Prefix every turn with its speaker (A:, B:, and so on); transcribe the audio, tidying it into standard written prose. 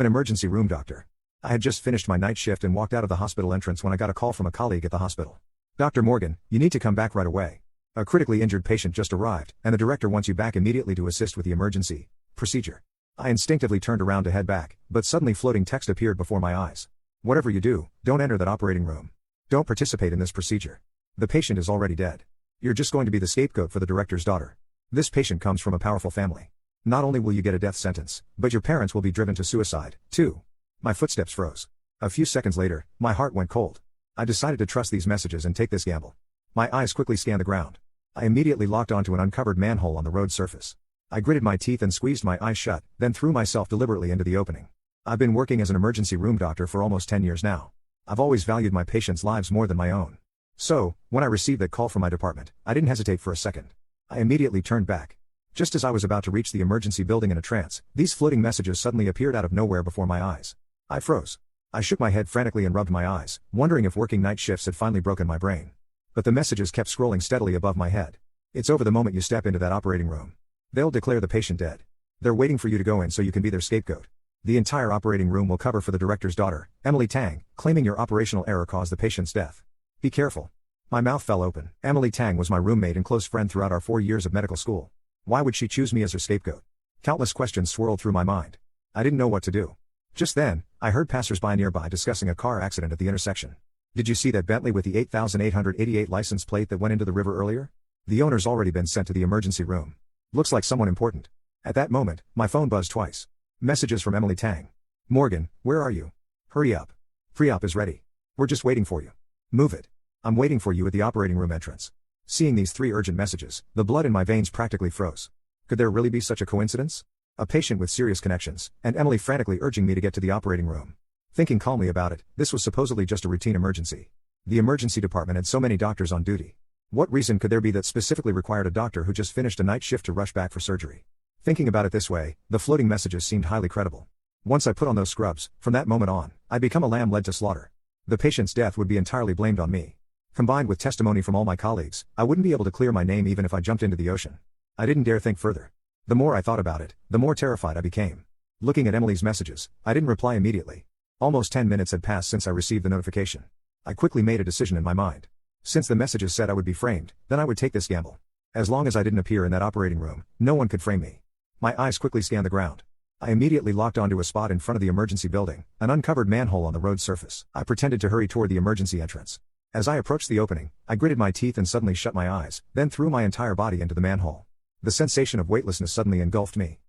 A: An emergency room doctor. I had just finished my night shift and walked out of the hospital entrance when I got a call from a colleague at the hospital. "Dr. Morgan, you need to come back right away. A critically injured patient just arrived, and the director wants you back immediately to assist with the emergency procedure." I instinctively turned around to head back, but suddenly floating text appeared before my eyes. "Whatever you do, don't enter that operating room. Don't participate in this procedure. The patient is already dead. You're just going to be the scapegoat for the director's daughter. This patient comes from a powerful family. Not only will you get a death sentence, but your parents will be driven to suicide, too." My footsteps froze. A few seconds later, my heart went cold. I decided to trust these messages and take this gamble. My eyes quickly scanned the ground. I immediately locked onto an uncovered manhole on the road surface. I gritted my teeth and squeezed my eyes shut, then threw myself deliberately into the opening. I've been working as an emergency room doctor for almost 10 years now. I've always valued my patients' lives more than my own. So, when I received that call from my department, I didn't hesitate for a second. I immediately turned back. Just as I was about to reach the emergency building in a trance, these floating messages suddenly appeared out of nowhere before my eyes. I froze. I shook my head frantically and rubbed my eyes, wondering if working night shifts had finally broken my brain. But the messages kept scrolling steadily above my head. "It's over the moment you step into that operating room. They'll declare the patient dead. They're waiting for you to go in so you can be their scapegoat. The entire operating room will cover for the director's daughter, Emily Tang, claiming your operational error caused the patient's death. Be careful." My mouth fell open. Emily Tang was my roommate and close friend throughout our 4 years of medical school. Why would she choose me as her scapegoat? Countless questions swirled through my mind. I didn't know what to do. Just then, I heard passersby nearby discussing a car accident at the intersection. "Did you see that Bentley with the 8,888 license plate that went into the river earlier? The owner's already been sent to the emergency room. Looks like someone important." At that moment, my phone buzzed twice. Messages from Emily Tang. "Morgan, where are you? Hurry up. Pre-op is ready. We're just waiting for you. Move it. I'm waiting for you at the operating room entrance." Seeing these 3 urgent messages, the blood in my veins practically froze. Could there really be such a coincidence? A patient with serious connections, and Emily frantically urging me to get to the operating room. Thinking calmly about it, this was supposedly just a routine emergency. The emergency department had so many doctors on duty. What reason could there be that specifically required a doctor who just finished a night shift to rush back for surgery? Thinking about it this way, the floating messages seemed highly credible. Once I put on those scrubs, from that moment on, I'd become a lamb led to slaughter. The patient's death would be entirely blamed on me. Combined with testimony from all my colleagues, I wouldn't be able to clear my name even if I jumped into the ocean. I didn't dare think further. The more I thought about it, the more terrified I became. Looking at Emily's messages, I didn't reply immediately. Almost 10 minutes had passed since I received the notification. I quickly made a decision in my mind. Since the messages said I would be framed, then I would take this gamble. As long as I didn't appear in that operating room, no one could frame me. My eyes quickly scanned the ground. I immediately locked onto a spot in front of the emergency building, an uncovered manhole on the road surface. I pretended to hurry toward the emergency entrance. As I approached the opening, I gritted my teeth and suddenly shut my eyes, then threw my entire body into the manhole. The sensation of weightlessness suddenly engulfed me.